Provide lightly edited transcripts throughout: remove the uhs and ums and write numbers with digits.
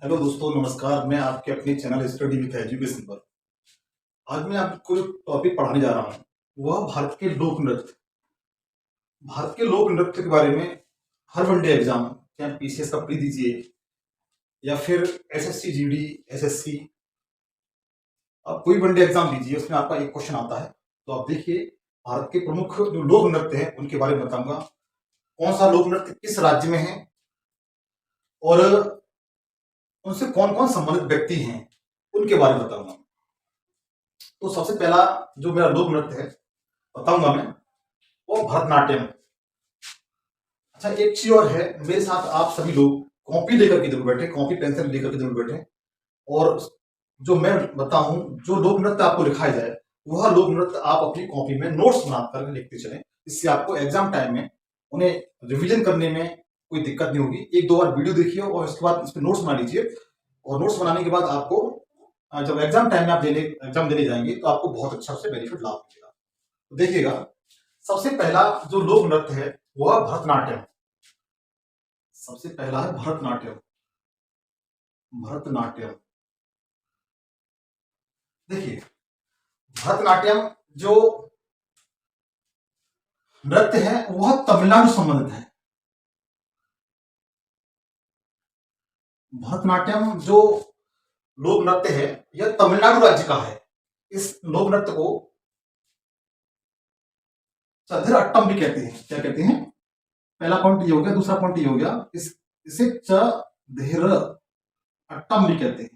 Hello दोस्तों, नमस्कार। मैं आपके अपने चैनल स्टडी विथ एजुकेशन पर आज मैं आपको एक टॉपिक पढ़ाने जा रहा हूँ। वह भारत के लोक नृत्य। भारत के लोक नृत्य के बारे में हर वनडे एग्जाम, चाहे पीसीएस का प्री दीजिए या फिर एसएससी जीडी एसएससी, आप कोई वनडे एग्जाम दीजिए, उसमें आपका एक क्वेश्चन आता है। तो आप देखिए, भारत के प्रमुख जो लोक नृत्य हैं उनके बारे में बताऊंगा। कौन सा लोक नृत्य किस राज्य में है और उनसे कौन कौन संबंधित व्यक्ति हैं उनके बारे में बताऊंगा। तो सबसे पहला जो मेरा लोक नृत्य है बताऊंगा मैं, वो भरतनाट्यम। अच्छा, एक चीज और है, मेरे साथ आप सभी लोग कॉपी लेकर के जरूर बैठे, कॉपी पेंसिल लेकर के जरूर बैठे, और जो मैं बताऊं, जो लोक नृत्य आपको लिखाया जाए वह लोक नृत्य आप अपनी कॉपी में नोट्स बनाकर लिखते चलें। इससे आपको एग्जाम टाइम में उन्हें रिवीजन करने में कोई दिक्कत नहीं होगी। एक दो बार वीडियो देखिए और उसके बाद इस पर नोट्स बना लीजिए, और नोट्स बनाने के बाद आपको जब एग्जाम टाइम में आप एग्जाम देने जाएंगे तो आपको बहुत अच्छा उससे बेनिफिट लाभ मिलेगा। तो देखिएगा, सबसे पहला जो लोक नृत्य है वह भरतनाट्यम। सबसे पहला है भरतनाट्यम। भरतनाट्यम, देखिए, भरतनाट्यम जो नृत्य है वह तमिलनाडु संबंधित है। भरतनाट्यम जो लोक नृत्य है यह तमिलनाडु राज्य का है। इस लोक नृत्य को चधिर अट्टम भी कहते हैं। क्या कहते हैं? पहला पॉइंट ये हो गया। दूसरा पॉइंट ये हो गया, इसे चधिर अट्टम भी कहते हैं।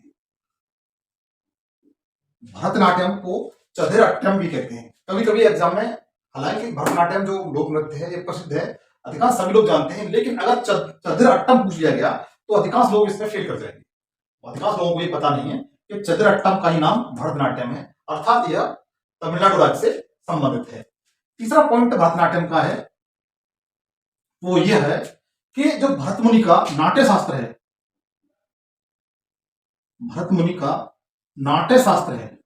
भरतनाट्यम को चधिर अट्टम भी कहते हैं। कभी कभी एग्जाम में, हालांकि भरतनाट्यम जो लोक नृत्य है ये प्रसिद्ध है, अधिकांश सभी लोग जानते हैं, लेकिन अगर चधिर अट्टम पूछ लिया गया तो अधिकांश लोग इसमें फेल कर जाएंगे। अधिकांश लोगों को ये पता नहीं है कि चधिर अट्टम का ही नाम भरतनाट्यम है, अर्थात यह तमिलनाडु राज्य से संबंधित है। तीसरा पॉइंट भरतनाट्यम का है वो यह है कि जो भरत मुनि का नाट्य शास्त्र है, भरत मुनि का नाट्य शास्त्र है,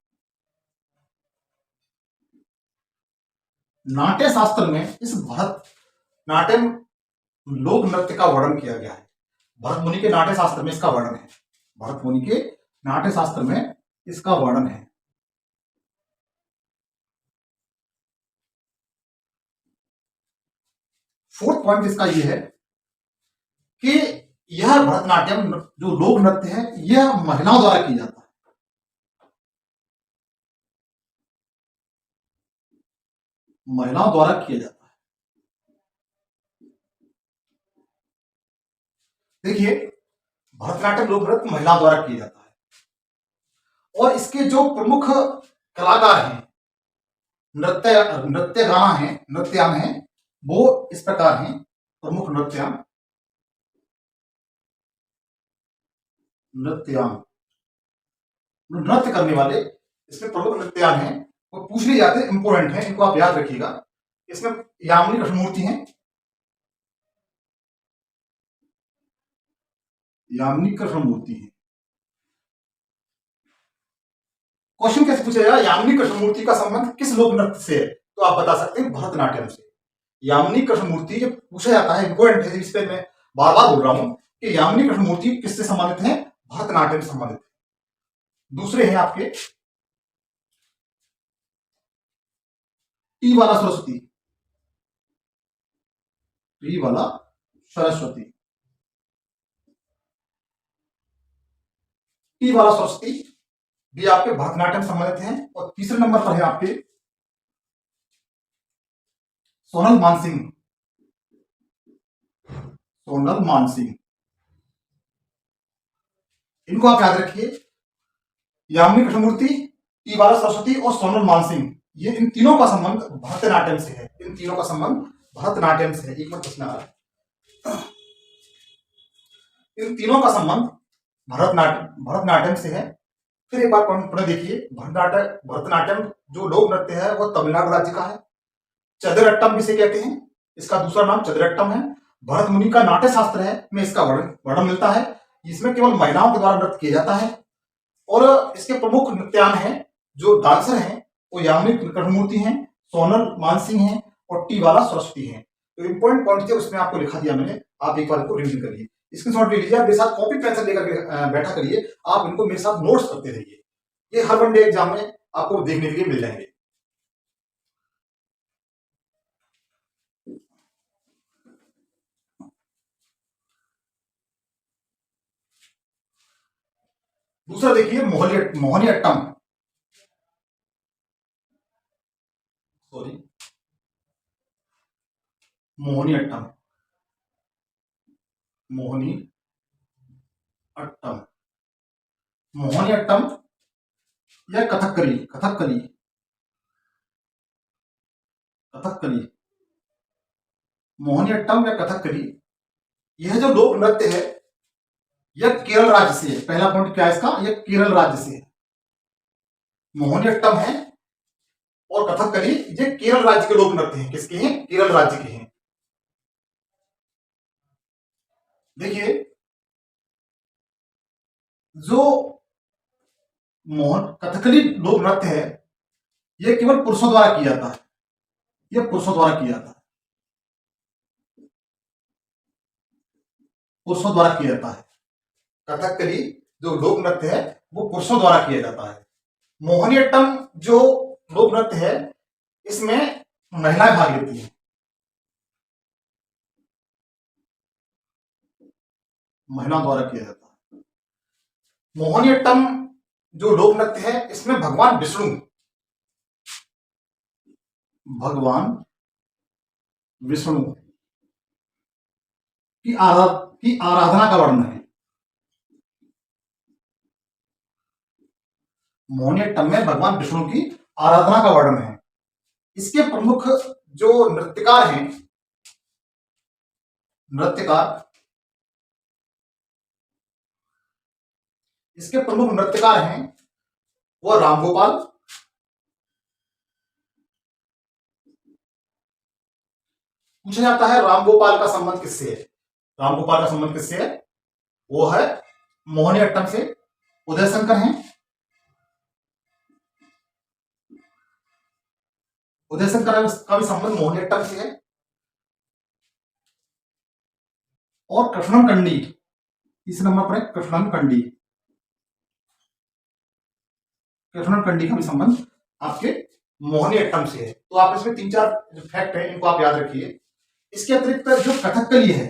नाट्य शास्त्र में इस भरतनाट्यम लोक नृत्य का वर्णन किया गया है। भरत मुनि के नाट्य शास्त्र में इसका वर्णन है। भरत मुनि के नाट्य शास्त्र में इसका वर्णन है। फोर्थ पॉइंट इसका यह है कि यह भरतनाट्यम जो लोक नृत्य है यह महिलाओं द्वारा किया जाता है। महिलाओं द्वारा किया जाता है। देखिए, भरतनाट्यम लोक नृत्य महिलाओं द्वारा किया जाता है, और इसके जो प्रमुख कलाकार हैं, नृत्यगाना है, नृत्यान है, वो इस प्रकार हैं। प्रमुख नृत्यान नृत्य करने वाले इसमें प्रमुख नृत्यान हैं, वो पूछ लिए जाते हैं, इंपोर्टेंट है, इनको आप याद रखिएगा। इसमें यामिनी कृष्णमूर्ति हैं। यामिनी कृष्णमूर्ति है। क्वेश्चन कैसे पूछेगा, यामिनी कृष्णमूर्ति का संबंध किस लोक नृत्य से है? तो आप बता सकते हैं भरतनाट्यम से। यामिनी कृष्णमूर्ति जब पूछा जाता है, इंपोर्टेंट है, इस पर मैं बार बार बोल रहा हूं कि यामिनी कृष्णमूर्ति किससे संबंधित है? भरतनाट्यम से संबंधित है। दूसरे हैं आपके टी वाला सरस्वती। टी वाला सरस्वती, टी वाला सरस्वती भी आपके भरतनाट्यम संबंधित हैं। और तीसरे नंबर पर है आपके सोनल मानसिंह। सोनल मानसिंह, इनको आप याद रखिए। यामिनी कृष्णमूर्ति, टी बाला सरस्वती और सोनल मानसिंह, ये इन तीनों का संबंध भरतनाट्यम से है। इन तीनों का संबंध भरतनाट्यम से है। एक मिनट प्रश्न आ रहा है। इन तीनों का संबंध भरतनाट्यम से है। फिर एक बार पुनः देखिए, भरतनाट्यम जो लोक नृत्य है वह तमिलनाडु राज्य का है। चदिरट्टम इसे कहते हैं, इसका दूसरा नाम चदिरट्टम है। भरत मुनि का नाट्य शास्त्र है में इसका वर्णन मिलता है। इसमें केवल महिलाओं के द्वारा नृत्य किया जाता है, और इसके प्रमुख नृत्यान हैं, जो डांसर हैं, वो यामिनी कृष्णमूर्ति हैं, सोनल मानसिंह हैं और टी वाला सरस्वती हैं। तो इंपॉर्टेंट पॉइंट थे, उसमें आपको लिखा दिया मैंने, आप एक बार इसको रिवीजन करिए। स्क्रीनशॉट ले लीजिए, आप मेरे साथ कॉपी पेंसिल लेकर के बैठा करिए, आप इनको मेरे साथ नोट्स करते रहिए। ये हर वन डे एग्जाम में आपको देखने के लिए मिल जाएंगे। दूसरा देखिए मोहनी अट्टम, सॉरी, मोहनी अट्टम, मोहनी अट्टम, मोहनी अट्टम या कथकली, कथकली, कथकली, मोहनी अट्टम या कथकली, यह जो लोक नृत्य है यह केरल राज्य से है। पहला पॉइंट क्या है इसका, यह केरल राज्य से है। मोहनी अट्टम है और कथकली ये केरल राज्य के लोक नृत्य हैं। किसके हैं, केरल राज्य के हैं। देखिए जो कथकली लोक नृत्य है यह केवल पुरुषों द्वारा किया जाता है, यह पुरुषों द्वारा किया जाता है, पुरुषों द्वारा किया जाता है। कथकली जो लोक नृत्य है वो पुरुषों द्वारा किया जाता है। मोहिनीअट्टम जो लोक नृत्य है इसमें महिलाएं भाग लेती हैं, महिलाओं द्वारा किया जाता है। मोहिनीअट्टम जो लोक नृत्य है इसमें भगवान विष्णु, भगवान विष्णु की आराधना का वर्णन है। मोहिनीअट्टम में भगवान विष्णु की आराधना का वर्णन है। इसके प्रमुख जो नृत्यकार हैं, नृत्यकार, इसके प्रमुख नृत्यकार हैं वो राम गोपाल, पूछा जाता है राम गोपाल का संबंध किससे है, राम गोपाल का संबंध किससे है, वो है मोहिनीअट्टम से। उदय शंकर हैं, उदय शंकर का भी संबंध मोहिनीअट्टम से है। और कृष्णन कंडी, इस नंबर पर है कृष्णन कंडी, कृष्णन कंडी का भी संबंध आपके मोहिनीअट्टम से है। तो आप इसमें 3-4 जो फैक्ट है इनको आप याद रखिए। इसके अतिरिक्त जो कथकली है,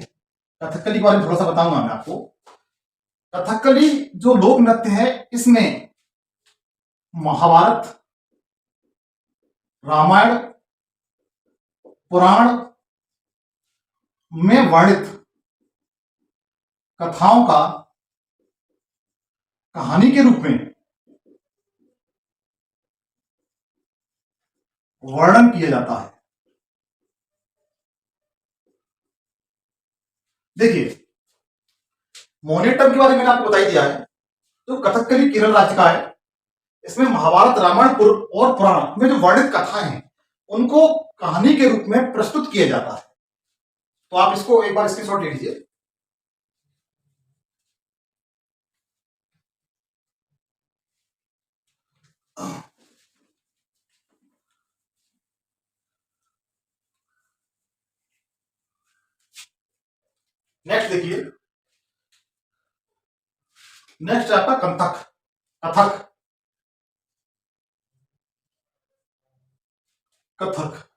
कथकली के बारे में थोड़ा सा बताऊंगा मैं आपको। कथकली जो लोक नृत्य है इसमें महाभारत, रामायण, पुराण में वर्णित कथाओं का कहानी के रूप में वर्णन किया जाता है। देखिए मोहिनीअट्टम के बारे में मैंने आपको बता ही दिया है। तो कथकली केरल राज्य का है, इसमें महाभारत, रामायण और पुराण में जो वर्णित कथाएं हैं उनको कहानी के रूप में प्रस्तुत किया जाता है। तो आप इसको एक बार स्क्रीनशॉट ले लीजिए। नेक्स्ट देखिए, नेक्स्ट है आपका कंथक, कथक, कथक।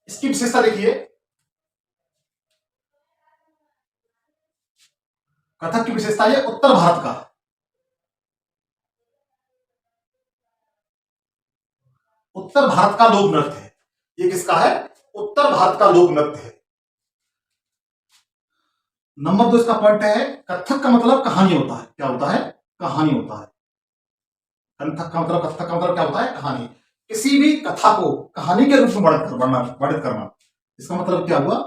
इसकी विशेषता देखिए, कथक की विशेषता है उत्तर भारत का, उत्तर भारत का लोक नृत्य है। ये किसका है, उत्तर भारत का लोक नृत्य है। नंबर 2 इसका पॉइंट है कथक का मतलब कहानी होता है। क्या होता है, कहानी होता है। कथक का मतलब क्या होता है, कहानी। किसी भी कथा को कहानी के रूप में वर्णित करना, इसका मतलब क्या हुआ,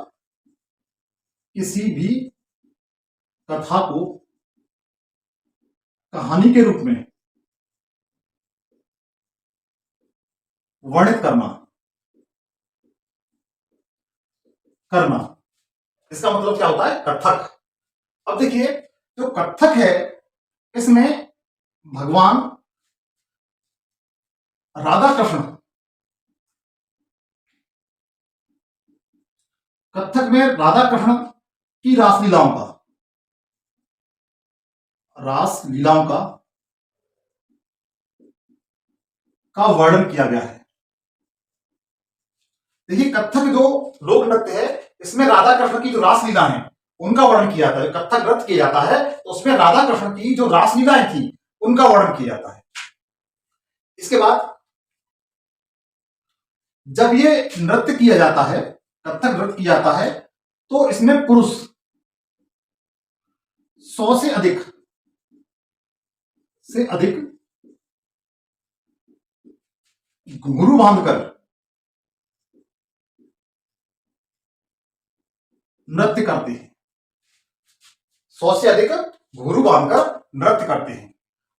किसी भी कथा को कहानी के रूप में वर्णित करना, इसका मतलब क्या होता है, कथक। अब देखिए जो कथक है इसमें भगवान राधा कृष्ण, कथक में राधा कृष्ण की रासलीलाओं का वर्णन किया गया है। देखिए, कथक जो लोक नृत्य है, इसमें राधा कृष्ण की जो रासलीला है उनका वर्णन किया जाता है। कथक नृत्य किया जाता है तो उसमें राधा कृष्ण की जो रासलीलाएं थी उनका वर्णन किया जाता है। इसके बाद जब ये नृत्य किया जाता है, कथक नृत्य किया जाता है, तो इसमें पुरुष 100 से अधिक घुंघरू बांधकर नृत्य करते हैं। 100 से अधिक घुंघरू बांधकर नृत्य करते हैं।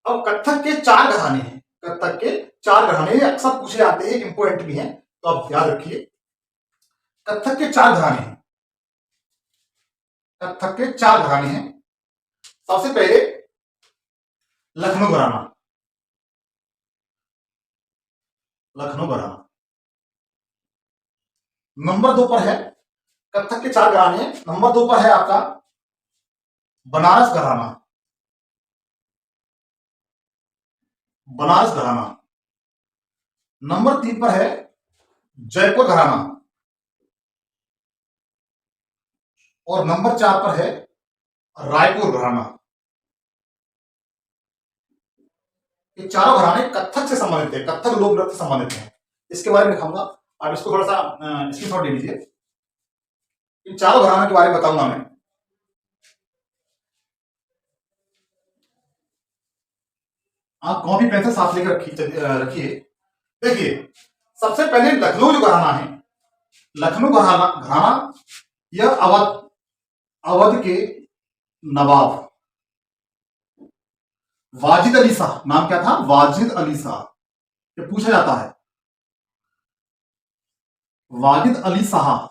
अब कथक के 4 घराने हैं। कथक के 4 घराने अक्सर पूछे जाते हैं, इंपोर्टेंट भी हैं, तो आप याद रखिए। कथक के 4 घराने हैं। कथक के 4 घराने हैं। सबसे पहले लखनऊ घराना। लखनऊ घराना नंबर 2 पर है। कथक के 4 घराने हैं। नंबर 2 पर है आपका बनारस घराना। बनारस घराना। नंबर 3 पर है जयपुर घराना। और नंबर 4 पर है रायपुर घराना। ये चारों घराने कथक से संबंधित है, कथक लोक नृत्य से संबंधित है। इसके बारे में लिखाऊंगा, आप इसको थोड़ा सा स्क्रीनशॉट ले लीजिए। इन चारों घरानों के बारे में बताऊंगा मैं। आप कॉपी पेंसिल साथ लेकर रखिए। देखिए, सबसे पहले लखनऊ जो घराना है, लखनऊ घराना घराना यह अवध के नवाब वाजिद अली शाह, नाम क्या था? वाजिद अली शाह। ये पूछा जाता है। वाजिद अली शाह,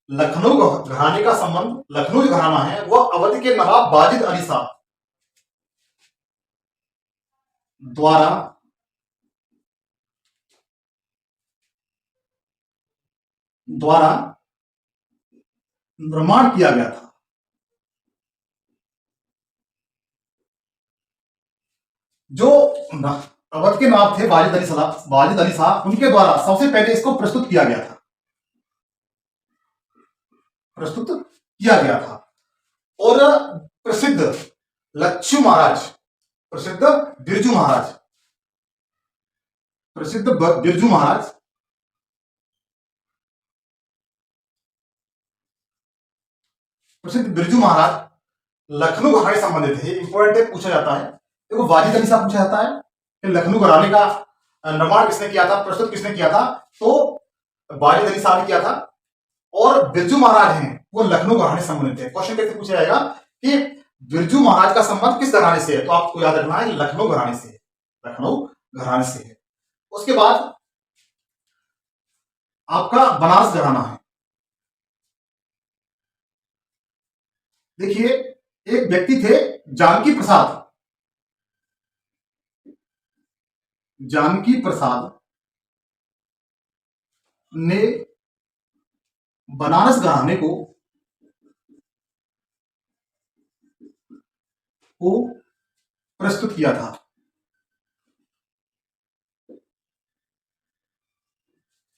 लखनऊ घराने का संबंध, लखनऊ जो घराना है वह अवध के नवाब वाजिद अली शाह द्वारा निर्माण किया गया था। जो अवध के नवाब थे वाजिद अली शाह, उनके द्वारा सबसे पहले इसको प्रस्तुत किया गया था। और प्रसिद्ध लच्छू महाराज, प्रसिद्ध बिरजू महाराज, लखनऊ घराने से संबंधित है। इंपॉर्टेंट है, पूछा जाता है। देखो, वाजिद अली शाह पूछा जाता है कि लखनऊ घराने का निर्माण किसने किया था, प्रस्तुत किसने किया था? तो वाजिद अली शाह ने किया था। और बिरजू महाराज हैं वो लखनऊ घराने से संबंधित है। क्वेश्चन कैसे पूछा जाएगा कि बिरजू महाराज का संबंध किस घराने से है, तो आपको याद रखना है लखनऊ घराने से है। लखनऊ घराने से है। उसके बाद आपका बनारस घराना है। देखिए, एक व्यक्ति थे जानकी प्रसाद ने बनारस घराने को प्रस्तुत किया था।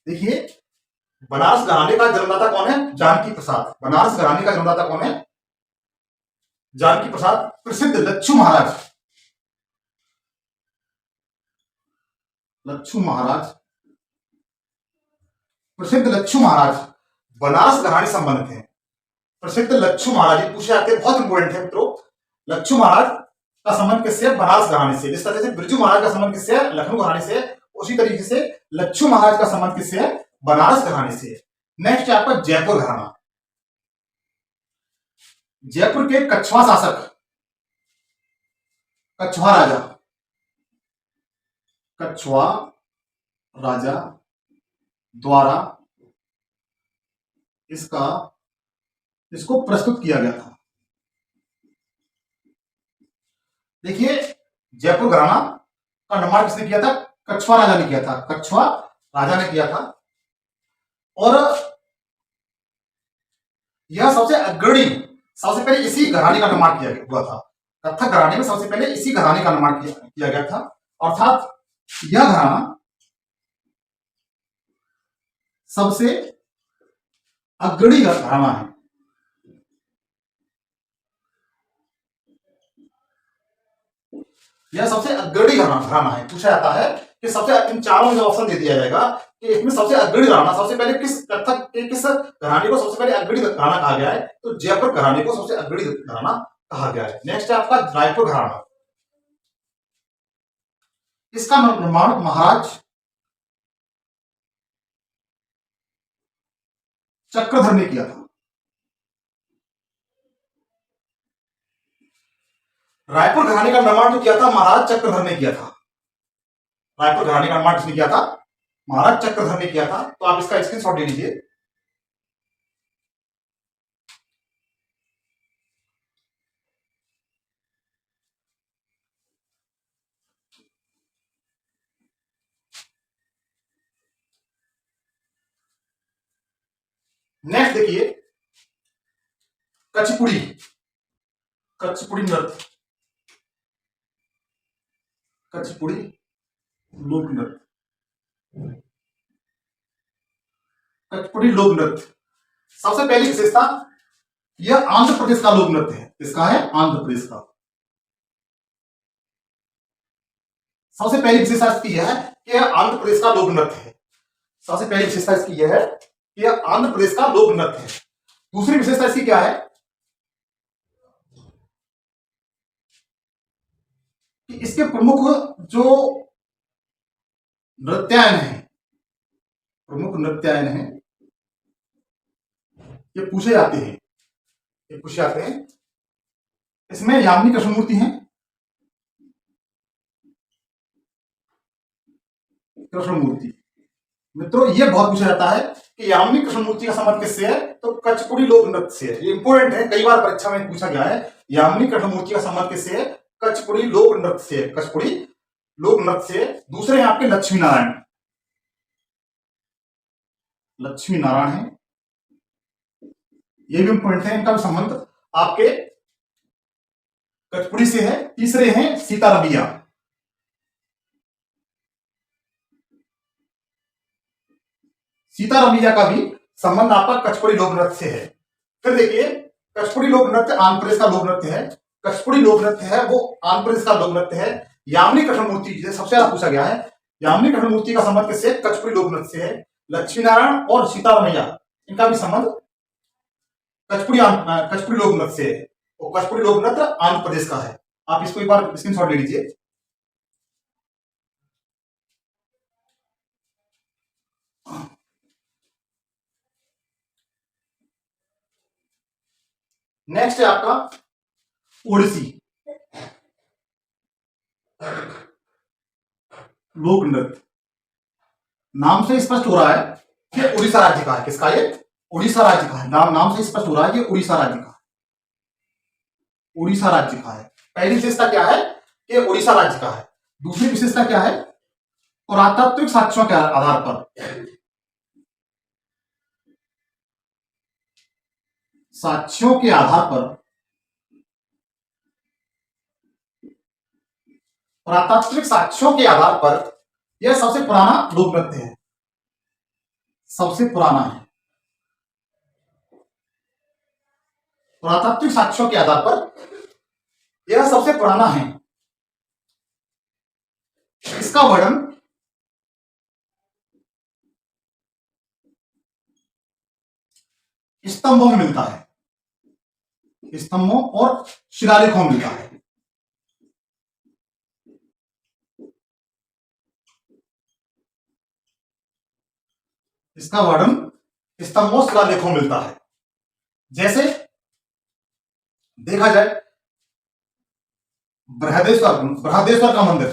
देखिए, बनारस घराने का जन्मदाता कौन है? जानकी प्रसाद। बनारस घराने का जन्मदाता कौन है? जानकी प्रसाद। प्रसिद्ध लच्छू महाराज बनारस घराने संबंधित है। प्रसिद्ध लच्छू महाराज पूछे जाते हैं, बहुत इंपोर्टेंट है मित्रों। लच्छू महाराज का संबंध किससे? बनारस घराने से। जिस तरह से बिरजू महाराज का संबंध किससे है? लखनऊ घराने से। उसी तरीके से लच्छू महाराज का संबंध किससे है? बनारस घराने से। नेक्स्ट है आपका जयपुर घराना। जयपुर के कछवा शासक, कछवा राजा द्वारा इसको प्रस्तुत किया गया था। देखिए, जयपुर घराना का निर्माण किसने किया था? कछवा राजा ने किया था। कछवा राजा ने किया था। और यह सबसे अग्रणी, सबसे पहले इसी घराने का निर्माण किया हुआ था। कथक घराने में सबसे पहले इसी घराने का निर्माण किया गया था। अर्थात यह घराना सबसे अग्रणी घराना है। यह सबसे अग्रणी घराना है। पूछा जाता है कि सबसे, इन चारों में जो ऑप्शन दे दिया जाएगा कि इसमें सबसे अग्रणी घराना, सबसे पहले किस कथक के किस घराने को सबसे पहले अग्रणी घराना कहा गया है, तो जयपुर घराने को सबसे अग्रणी घराना कहा गया है। नेक्स्ट है आपका रायपुर घराना। इसका निर्माण महाराज चक्रधर ने किया था। रायपुर घराने का निर्माण जो किया था महाराज चक्रधर ने किया था। रायपुर घराने का निर्माण किसने किया था? महाराज चक्रधर ने किया था। तो आप इसका स्क्रीनशॉट ले लीजिए। नेक्स्ट देखिए कचपुड़ी, कचपुड़ी नृत्य, कचपुड़ी लोक नृत्य, कचपुड़ी लोक नृत्य। सबसे पहली विशेषता, यह आंध्र प्रदेश का लोक नृत्य है। इसका है आंध्र प्रदेश का। सबसे पहली विशेषता इसकी यह है कि यह आंध्र प्रदेश का लोक नृत्य है। सबसे पहली विशेषता इसकी यह है कि यह आंध्र प्रदेश का लोक नृत्य है। दूसरी विशेषता इसकी क्या है कि इसके प्रमुख जो नृत्यायन है, प्रमुख नृत्यायन है, ये पूछे जाते हैं, ये पूछे जाते हैं। इसमें यामिनी कृष्णमूर्ति हैं, कृष्णमूर्ति। मित्रों ये बहुत पूछा जाता है कि यामिनी कृष्णमूर्ति का संबंध किससे है, तो कचपुड़ी लोक नृत्य से है। ये इंपॉर्टेंट है, कई बार परीक्षा में पूछा गया है। यामिनी कृष्णमूर्ति का संबंध किससे है? कचपुड़ी लोक नृत्य से, कचपुड़ी लोक नृत्य से। दूसरे हैं आपके लक्ष्मी नारायण, लक्ष्मी नारायण है, ये भी इंपॉर्टेंट है। इनका भी संबंध आपके कचपुड़ी से है। तीसरे हैं सीता रमैया, सीता रमैया का भी संबंध आपका कचपुड़ी लोक नृत्य से है। फिर देखिए कचपुड़ी लोक नृत्य आंध्र प्रदेश का लोक नृत्य है। कचपुड़ी लोक नृत्य है वो आंध्र प्रदेश का लोक नृत्य है। यामिनी कृष्णमूर्ति जिसे सबसे ज्यादा पूछा गया है, यामिनी कृष्णमूर्ति का संबंध किससे? कचपुड़ी लोक नृत्य से है। लक्ष्मी नारायण और सीता रमैया, इनका भी संबंध कचपुड़ी लोक नृत्य से है। और कचपुड़ी लोक नृत्य आंध्र प्रदेश का है। आप इसको एक बार स्क्रीनशॉट ले लीजिए। नेक्स्ट है आपका ओडिसी लोक नृत्य। नाम से स्पष्ट हो रहा है कि उड़ीसा राज्य का है। किसका? ये उड़ीसा राज्य का है। नाम से स्पष्ट हो रहा है कि उड़ीसा राज्य का है, उड़ीसा राज्य का है। पहली विशेषता क्या है कि उड़ीसा राज्य का है। दूसरी विशेषता क्या है? पुरातात्विक साक्ष्यों के आधार पर, साक्ष्यों के आधार पर, पुरातात्विक साक्ष्यों के आधार पर यह सबसे पुराना लोक नृत्य है, सबसे पुराना है। पुरातात्विक साक्ष्यों के आधार पर यह सबसे पुराना है। इसका वर्णन स्तंभों में मिलता है, स्तंभों और शिलालेखों में मिलता है। इसका वर्णन स्तंभों शिलालेखों में मिलता है। जैसे देखा जाए बृहदेश्वर का मंदिर,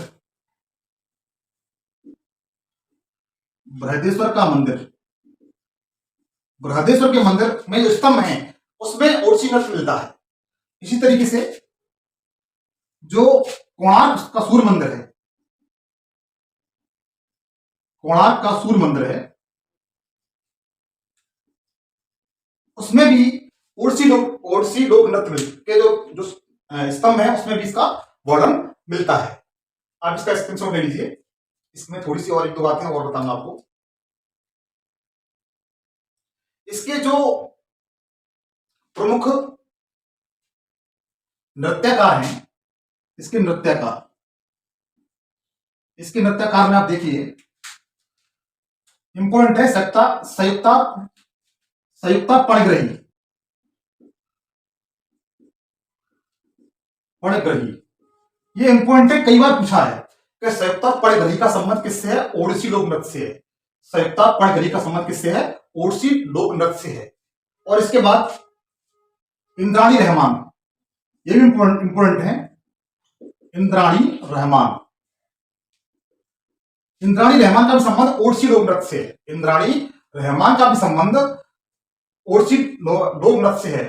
बृहदेश्वर का मंदिर, बृहदेश्वर के मंदिर में जो स्तंभ है उसमें ओडिसी नृत्य मिलता है। इसी तरीके से जो कोणार्क का सूर्य मंदिर है, कोणार्क का सूर्य मंदिर है, उसमें भी ओडिसी लोक नृत्य के जो स्तंभ है उसमें भी इसका वर्णन मिलता है। आप इसका स्क्रीनशॉट ले लीजिए। इसमें थोड़ी सी और एक दो बातें और बताऊंगा आपको। इसके जो प्रमुख नृत्यकार हैं, इसके नृत्यकार में आप देखिए इंपॉर्टेंट है संयुक्ता पणिग्रही। ये इंपॉर्टेंट है, कई बार पूछा है कि संयुक्ता पणिग्रही का संबंध किससे है? ओडिसी लोक नृत्य से है। संयुक्ता पणिग्रही का संबंध किससे है? ओडिसी लोक नृत्य से है। और इसके बाद इंद्राणी रहमान, ये भी इंपॉर्टेंट है। इंद्राणी रहमान का भी संबंध ओडिसी लोक नृत्य से है। इंद्राणी रहमान का भी संबंध ओडिसी लोक नृत्य से है।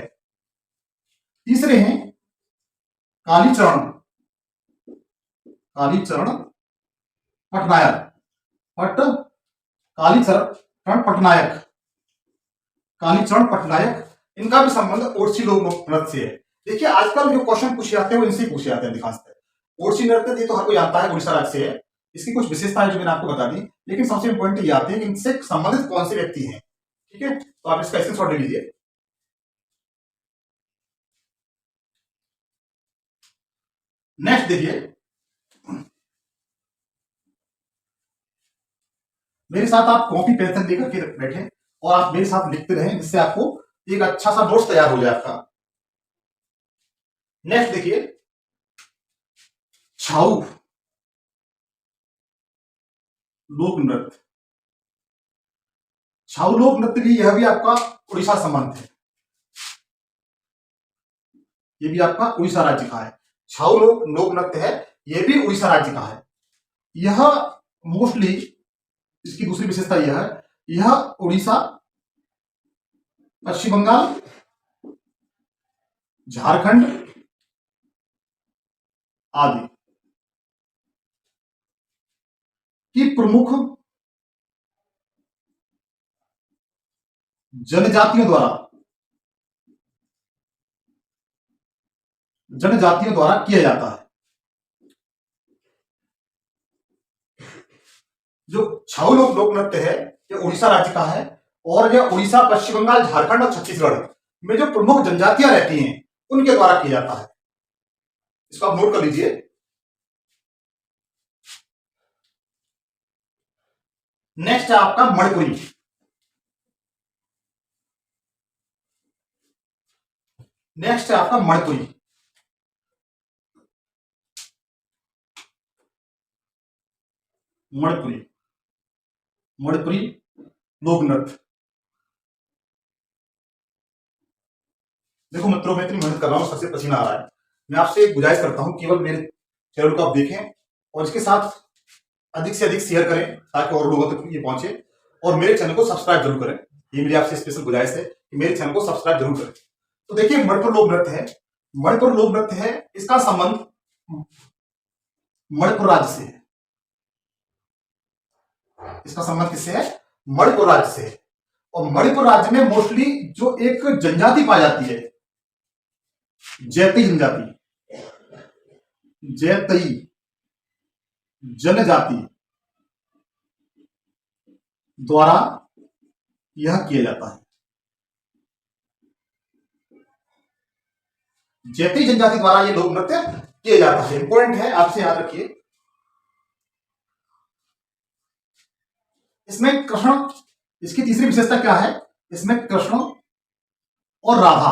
तीसरे हैं कालीचरण पटनायक। कालीचरण पटनायक, इनका भी संबंध ओडिसी लोक नृत्य से है। देखिए आजकल जो क्वेश्चन पूछे जाते हैं वो इनसे ही पूछे जाते हैं अधिकांशतः। ओडिसी नृत्य ये तो हर कोई जानता है, उड़ीसा राज्य से है। इसकी कुछ विशेषताएं जो मैंने आपको बता दी, लेकिन सबसे इंपॉर्टेंट ये आते हैं कि इनसे संबंधित कौन से व्यक्ति हैं। ठीक है, तो आप इसका स्क्रीनशॉट ले लीजिए। नेक्स्ट देखिए, मेरे साथ आप कॉपी पेंसिल लेकर के बैठे और आप मेरे साथ लिखते रहें, जिससे आपको एक अच्छा सा नोट्स तैयार हो जाए आपका। नेक्स्ट देखिए, छाऊ लोक नृत्य। छाऊ लोक नृत्य भी, यह भी आपका उड़ीसा संबंध है। ये भी आपका उड़ीसा राज्य का है। छाऊ लोक नृत्य है, यह भी उड़ीसा राज्य का है। यह मोस्टली, इसकी दूसरी विशेषता यह है, यह उड़ीसा, पश्चिम बंगाल, झारखंड आदि की प्रमुख जनजातियों द्वारा किया जाता है। जो छाऊ लोक नृत्य है, ये उड़ीसा राज्य का है। और यह उड़ीसा, पश्चिम बंगाल, झारखंड और छत्तीसगढ़ में जो प्रमुख जनजातियां रहती हैं उनके द्वारा किया जाता है। इसको आप नोट कर लीजिए। नेक्स्ट है आपका मणिपुरी। मणिपुरी लोक नृत्य। देखो मित्रों, मैं इतनी मेहनत कर रहा हूं, सबसे पसीना आ रहा है। मैं आपसे एक गुजारिश करता हूं, केवल मेरे चैनल को आप देखें और इसके साथ अधिक से अधिक शेयर करें ताकि और लोगों तक ये पहुंचे। और मेरे चैनल को सब्सक्राइब जरूर करें, ये मेरी आपसे स्पेशल गुजारिश है कि मेरे चैनल को सब्सक्राइब जरूर करें। तो देखिए, मणिपुर लोक नृत्य है। इसका संबंध मणिपुर राज्य से है। इसका संबंध किससे है? मणिपुर राज्य से है। और मणिपुर राज्य में मोस्टली जो एक जनजाति पाई जाती है, जैतई जनजाति द्वारा यह किया जाता है। जैतई जनजाति द्वारा यह लोक नृत्य किया जाता है। इंपॉर्टेंट है, आपसे याद रखिए। इसमें कृष्ण, इसकी तीसरी विशेषता क्या है? इसमें कृष्ण और राधा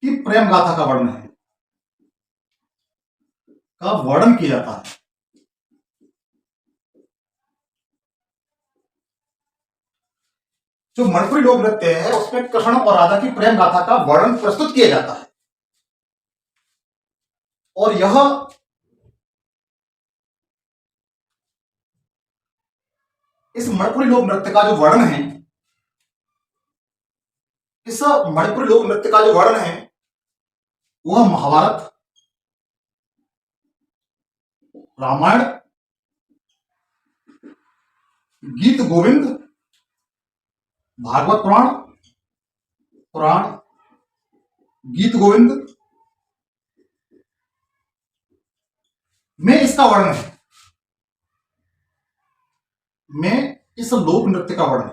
की प्रेम गाथा का वर्णन किया जाता है। जो मणिपुरी लोक नृत्य है उसमें कृष्ण और राधा की प्रेम गाथा का वर्णन प्रस्तुत किया जाता है। और यह इस मणिपुरी लोक नृत्य का जो वर्णन है, वह महाभारत, रामायण, गीत गोविंद, भागवत पुराण पुराण, गीत गोविंद में इसका वर्णन है, में इस लोक नृत्य का वर्णन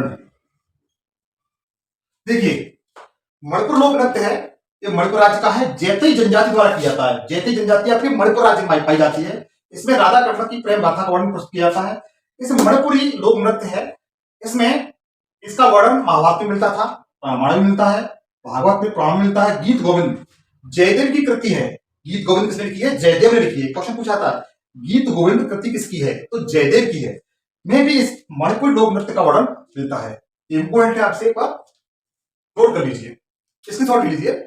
है। देखिए, मणिपुर लोक नृत्य है, ये मणिपुर राज्य का है, जैतई जनजाति द्वारा किया जाता है। जैतई जनजाति आपकी मणिपुर राज्य में पाई जाती है। इसमें राधा कृष्ण की प्रेम गाथा का वर्णन प्रस्तुत किया जाता है। इस मणिपुरी लोक नृत्य है, इसमें इसका वर्णन महाभारत में मिलता था, रामायण में मिलता है, भागवत में पुराण में मिलता है। गीत गोविंद जयदेव की कृति है। गीत गोविंद किसने लिखी है? जयदेव ने लिखी है। क्वेश्चन पूछा था गीत गोविंद कृति किसकी है, तो जयदेव की है। में भी इस मणिपुरी लोक नृत्य का वर्णन मिलता है। इंपोर्टेंट है, आपसे एक बार नोट कर लीजिए, इसकी शॉर्ट लीजिए।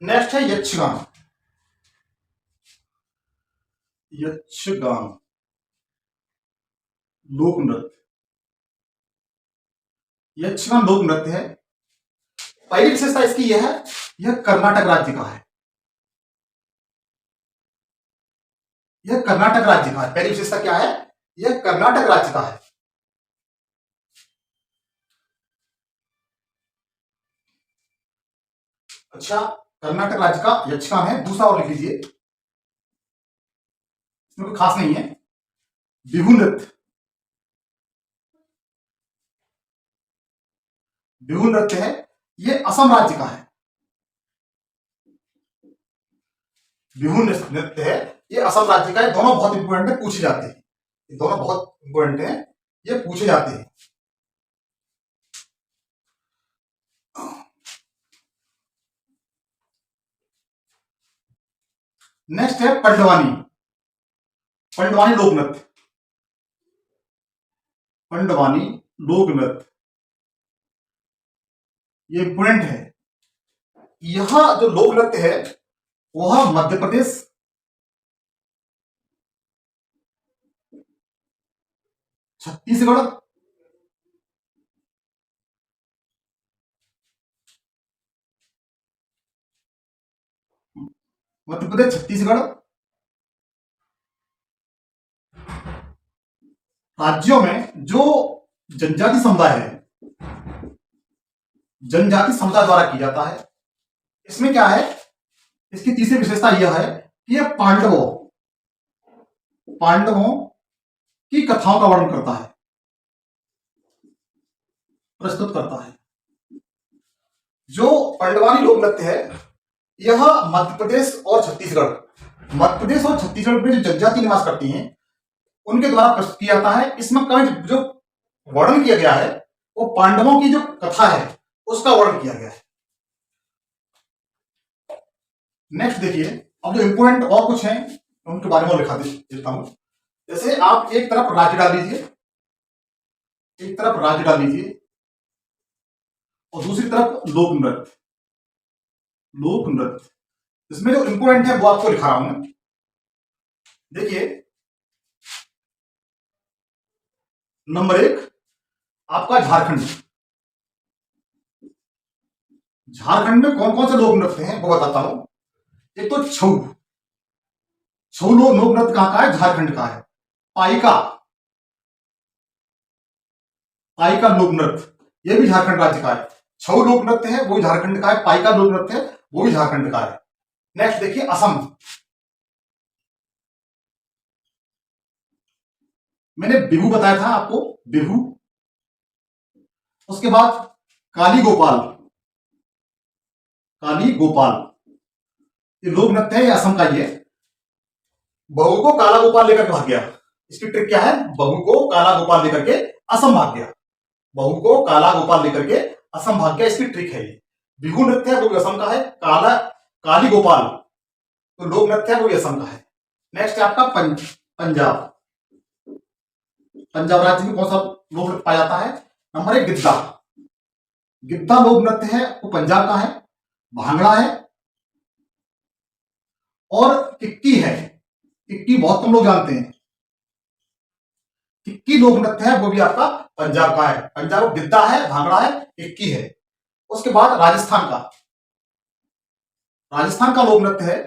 नेक्स्ट है यक्षगान। यक्षगान लोक नृत्य, यक्षगान लोक नृत्य है। पहली विशेषता इसकी यह है, यह कर्नाटक राज्य का है। यह कर्नाटक राज्य का है। पहली विशेषता क्या है? यह कर्नाटक राज्य का है। अच्छा, कर्नाटक राज्य का यक्षगान है। दूसरा और लिख लीजिए, इसमें कोई खास नहीं है। बिहू नृत्य, बिहू नृत्य है, यह असम राज्य का है। बिहू नृत्य है, यह असम राज्य का है। दोनों बहुत इंपोर्टेंट है, पूछे जाते हैं। ये दोनों बहुत इंपोर्टेंट है, ये पूछे जाते हैं। नेक्स्ट है पंडवानी। पंडवानी लोक नृत्य, पंडवानी लोक नृत्य ये इंपोर्टेंट है। यह जो लोक नृत्य है वह मध्य प्रदेश, छत्तीसगढ़, मध्य प्रदेश, छत्तीसगढ़ राज्यों में जो जनजाति समुदाय है, जनजाति समुदाय द्वारा की जाता है। इसमें क्या है, इसकी तीसरी विशेषता यह है कि यह पांडवों की कथाओं का वर्णन करता है, प्रस्तुत करता है। जो पंडवानी लोक नृत्य है यह मध्य प्रदेश और छत्तीसगढ़, मध्य प्रदेश और छत्तीसगढ़ में जो जनजाति निवास करती हैं उनके द्वारा प्रस्तुत किया जाता है। इसमें जो वर्णन किया गया है वो पांडवों की जो कथा है उसका वर्णन किया गया है। नेक्स्ट देखिए, अब जो इंपोर्टेंट और कुछ हैं उनके बारे में लिखा देता हूं। जैसे आप एक तरफ राज्य डाल लीजिए, एक तरफ राज्य डाल लीजिए और दूसरी तरफ लोक नृत्य। लोक नृत्य इसमें जो इंपोर्टेंट है वो आपको लिखा रहा हूं मैं। देखिए, नंबर 1 आपका झारखंड। झारखंड में कौन कौन से लोक नृत्य हैं वो बताता हूं। एक तो छऊ, छऊ लोक नृत्य कहां का है? झारखंड का है। पाइका, पाइका लोक नृत्य ये भी झारखंड राज्य का है। छऊ लोक नृत्य है वो भी झारखंड का है। पाइका लोक नृत्य है वो भी झारखंड का है। नेक्स्ट देखिए, असम। मैंने बिहू बताया था आपको, बिहू। उसके बाद काली गोपाल, काली गोपाल ये लोक नृत्य है, ये असम का ही है। बहू को काला गोपाल लेकर के भाग गया, इसकी ट्रिक क्या है? बहू को काला गोपाल लेकर के असम भाग गया, बहू को काला गोपाल लेकर के असम भाग गया, इसकी ट्रिक है ये। बिहू नृत्य है वो भी असम का है। काली गोपाल तो लोक नृत्य है वो भी असम का है। नेक्स्ट है आपका पंजाब। पंजाब राज्य में कौन सा लोक नृत्य पाया जाता है? नंबर 1 गिद्धा। गिद्धा लोक नृत्य है वो पंजाब का है। भांगड़ा है और किक्की है। किक्की बहुत कम लोग जानते हैं। किक्की लोक नृत्य है वो भी आपका पंजाब का है। पंजाब गिद्धा है, भांगड़ा है, किक्की है। उसके बाद राजस्थान का, राजस्थान का लोक नृत्य है,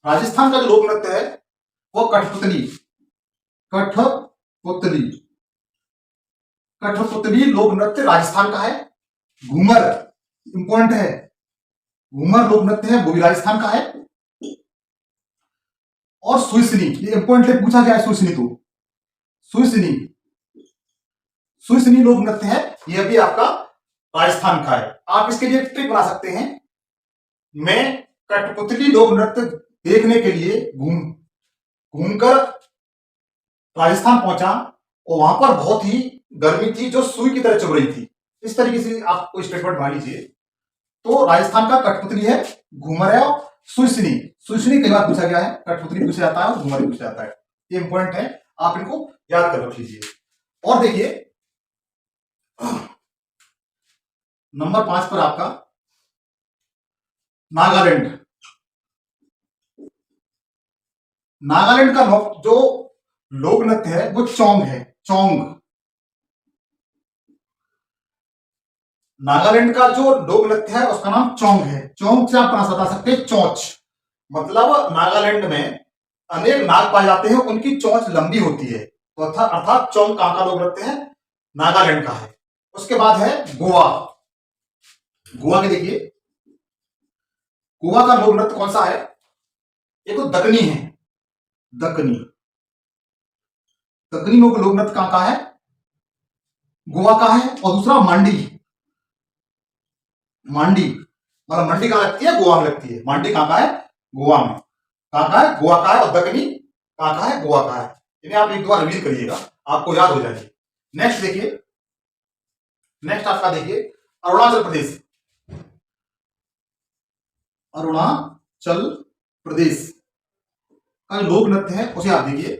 राजस्थान का जो लोक नृत्य है वो कठपुतली, कठपुतली, कठपुतली लोक नृत्य राजस्थान का है। घूमर इंपॉर्टेंट है, घूमर लोक नृत्य है वो भी राजस्थान का है। और सुइसनी, ये इंपॉर्टेंट है, पूछा गया है सुइसनी, तो सुइसनी, सुइसनी लोक नृत्य है, यह भी आपका राजस्थान का है। आप इसके लिए ट्रिक बना सकते हैं। मैं कठपुतली लोक नृत्य देखने के लिए घूमकर राजस्थान पहुंचा और वहां पर बहुत ही गर्मी थी जो सुई की तरह चुभ रही थी। इस तरीके से आप कोई स्टेटमेंट मान लीजिए। तो राजस्थान का कठपुतली है, घूमर है और सुइसनी। सुइसनी कई बार पूछा गया है, कठपुतली पूछा जाता है और घूमर पूछा जाता है। ये इंपॉर्टेंट है, आप इनको याद कर रख लीजिए। और देखिए नंबर 5 पर आपका नागालैंड। नागालैंड का जो लोक नृत्य है वो चोंग है, चोंग। नागालैंड का जो लोक नृत्य है उसका नाम चोंग है। चोंग से आप बता सकते हैं चोंच, मतलब नागालैंड में अनेक नाग पाए जाते हैं, उनकी चोंच लंबी होती है, तो अर्थात चोंग कहां का लोक नृत्य है, नागालैंड का है। उसके बाद है गोवा। गोवा के देखिए, गोवा का लोक नृत्य कौन सा है, एक तो दकनी है, दकनी, दकनी लोक नृत्य कहां का है, गोवा का है। और दूसरा मांडी, मांडी मतलब मंडी कहां लगती है, गोवा में लगती है। मांडी कहां का है, गोवा में। कहां का है, गोवा का है। और दकनी कहां का है, गोवा का है। इन्हें आप एक बार रिवील करिएगा, आपको याद हो जाएगी। नेक्स्ट देखिए, नेक्स्ट आपका देखिए अरुणाचल प्रदेश। अरुणाचल प्रदेश का जो लोक नृत्य है उसे आप देखिए।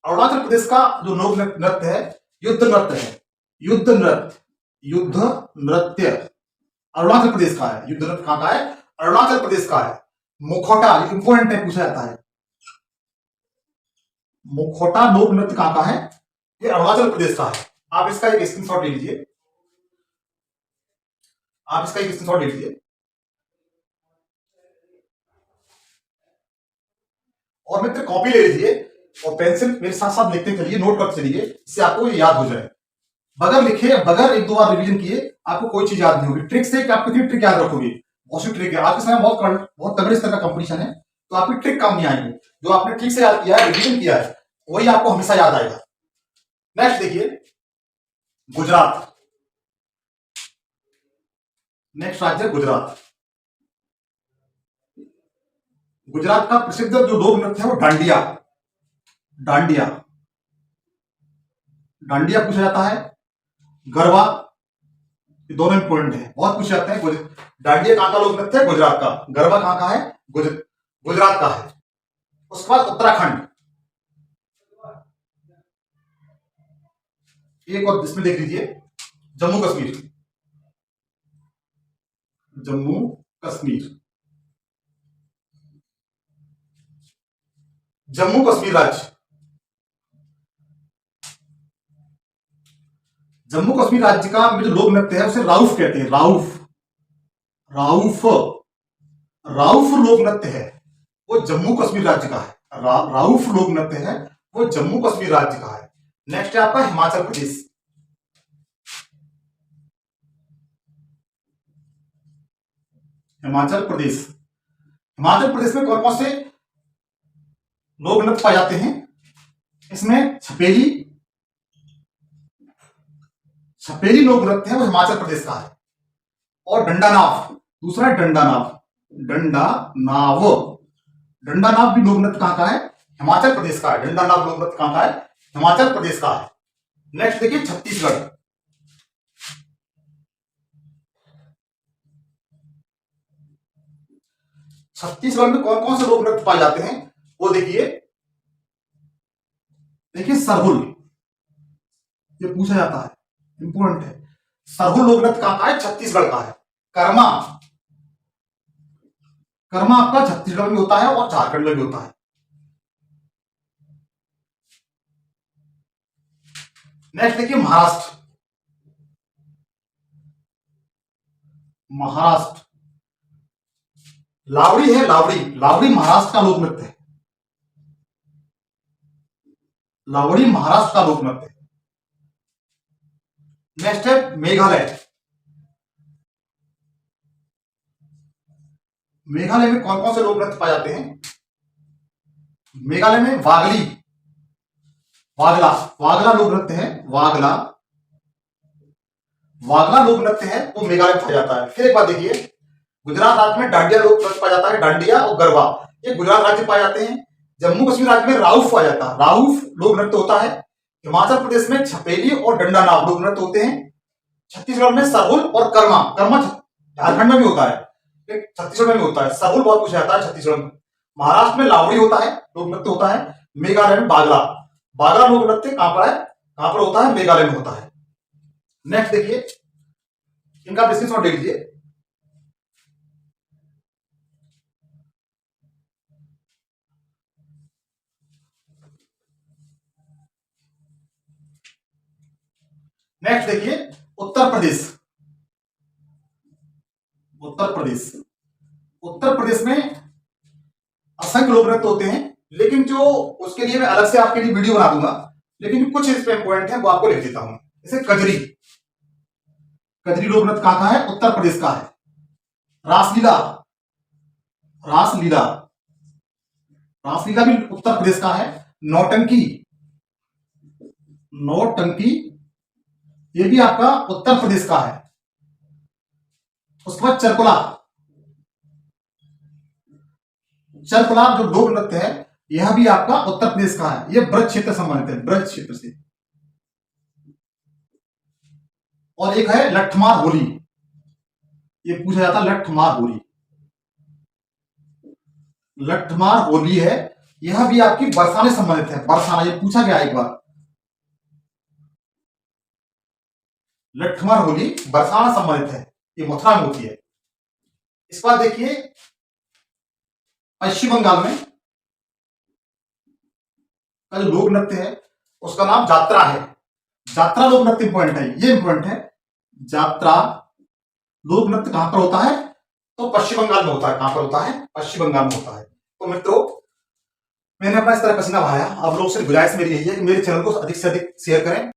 अरुणाचल प्रदेश का जो लोक नृत्य है युद्ध नृत्य है, युद्ध नृत्य, युद्ध नृत्य अरुणाचल प्रदेश का है। युद्ध नृत्य कहां का है, अरुणाचल प्रदेश का है। मुखौटा इंपॉर्टेंट है, पूछा जाता है। मुखौटा लोक नृत्य कहां का है, ये अरुणाचल प्रदेश का है। आप इसका एक स्क्रीनशॉट ले लीजिए, आप इसका एक स्क्रीनशॉट ले लीजिए और मित्र कॉपी ले लीजिए और पेंसिल मेरे साथ साथ लिखते चलिए, नोट करते चलिए, इससे आपको ये याद हो जाए। बगैर लिखे, बगैर एक दो बार रिवीजन किए आपको कोई चीज याद नहीं होगी। ट्रिक से आप कितनी ट्रिक याद रखोगे, बहुत सी ट्रिक है। आज के समय बहुत तगड़े स्तर का कंपटीशन है, तो आपकी ट्रिक काम नहीं आएगी। जो आपने ठीक से याद किया है, रिवीजन किया है, वही आपको हमेशा याद आएगा। नेक्स्ट देखिए गुजरात। नेक्स्ट राज्य गुजरात। गुजरात का प्रसिद्ध जो लोक नृत्य है वो डांडिया, डांडिया, डांडिया पूछा जाता है। गरबा, ये दोनों इंपोर्टेंट है, बहुत पूछे जाते हैं। डांडिया कहां का लोक नृत्य है, गुजरात का। गरबा कहां का है, गुजरात का है। उसके बाद उत्तराखंड, एक और इसमें देख लीजिए जम्मू कश्मीर, जम्मू कश्मीर, जम्मू कश्मीर राज्य। जम्मू कश्मीर राज्य का जो लोक नृत्य है उसे राउफ कहते हैं, राउफ, राउफ, राउफ लोक नृत्य है वो जम्मू कश्मीर राज्य का है। राउफ लोक नृत्य है वो जम्मू कश्मीर राज्य का है। नेक्स्ट है आपका हिमाचल प्रदेश। हिमाचल प्रदेश, हिमाचल प्रदेश में कौन कौन से लोक नृत्य पाए जाते हैं, इसमें छपेली, छपेली लोक नृत्य है वो हिमाचल प्रदेश का है। और डंडानाव, दूसरा है डंडानाव, डंडानाव, डंडानाव भी लोक नृत्य कहां का है, हिमाचल प्रदेश का है। डंडानाव लोक नृत्य कहां का है, हिमाचल प्रदेश का है। नेक्स्ट देखिए छत्तीसगढ़। छत्तीसगढ़ में कौन कौन से लोक नृत्य पाए जाते हैं वो देखिए। देखिए सरहुल, ये पूछा जाता है, इंपोर्टेंट है। सरहुल लोक नृत्य कहां का है, छत्तीसगढ़ का है। कर्मा, कर्मा आपका छत्तीसगढ़ में होता है और झारखंड में भी होता है। नेक्स्ट देखिए महाराष्ट्र, महाराष्ट्र। लावड़ी है, लावड़ी, लावड़ी महाराष्ट्र का लोक नृत्य है। लावड़ी महाराष्ट्र का लोक नृत्य है। नेक्स्ट है मेघालय। मेघालय में कौन कौन से लोक नृत्य पाए जाते हैं? मेघालय में वागली, वागला, वागला लोक नृत्य है। वागला, वागला लोक नृत्य है, वो मेघालय में पाया जाता है। फिर एक बात देखिए, गुजरात राज्य में डांडिया लोक नृत्य पाया जाता है। डांडिया और गरबा ये गुजरात राज्य में पाए जाते हैं। जम्मू कश्मीर राज्य में राउफ पाया जाता है। राउफ लोक नृत्य होता है। हिमाचल प्रदेश में छपेली और डंडा नाव लोक नृत्य होते हैं। छत्तीसगढ़ में सरहुल और कर्मा, कर्मा झारखंड में भी होता है, छत्तीसगढ़ में भी होता है। सरहुल बहुत पूछा जाता है छत्तीसगढ़ में। महाराष्ट्र में लावड़ी होता है, लोक नृत्य होता है। मेघालय में बागला, बागला लोक नृत्य कहां पर है? कहां पर होता है? मेघालय में होता है। नेक्स्ट देखिए, इनका डिस्क्रिप्शन दे लीजिए। नेक्स्ट देखिए, उत्तर प्रदेश। उत्तर प्रदेश, उत्तर प्रदेश में असंख्य लोक नृत्य होते हैं, लेकिन जो उसके लिए मैं अलग से आपके लिए वीडियो बना दूंगा, लेकिन कुछ इस पे पॉइंट है वो आपको लिख देता हूं। जैसे कजरी, कजरी लोक नृत्य कहां का है? उत्तर प्रदेश का है। रासलीला, रासलीला, रासलीला भी उत्तर प्रदेश का है। नौटंकी, नौटंकी ये भी आपका उत्तर प्रदेश का है। उसके बाद चरकुला, चरकुला जो लोक नृत्य है यह भी आपका उत्तर प्रदेश का है। यह ब्रज क्षेत्र संबंधित है, ब्रज क्षेत्र से। और एक है लठमार होली, ये पूछा जाता है लठमार होली। लठमार होली है, यह भी आपकी बरसाने संबंधित है। बरसाना ये पूछा गया एक बार। लठमार होली बरसाना संबंधित है, ये मथुरा में होती है। इस बार देखिए, पश्चिम बंगाल में का जो लोक नृत्य है उसका नाम जात्रा है। जात्रा लोक नृत्य इंपॉर्टेंट है, ये इंपॉर्टेंट है। जात्रा लोक नृत्य कहां पर होता है? तो पश्चिम बंगाल में होता है। कहां पर होता है? पश्चिम बंगाल में होता है। तो मित्रों, मैंने अपना इस तरह पसीना बहाया। आप लोग से गुजारिश मेरी यही है कि मेरे चैनल को अधिक से अधिक शेयर करें।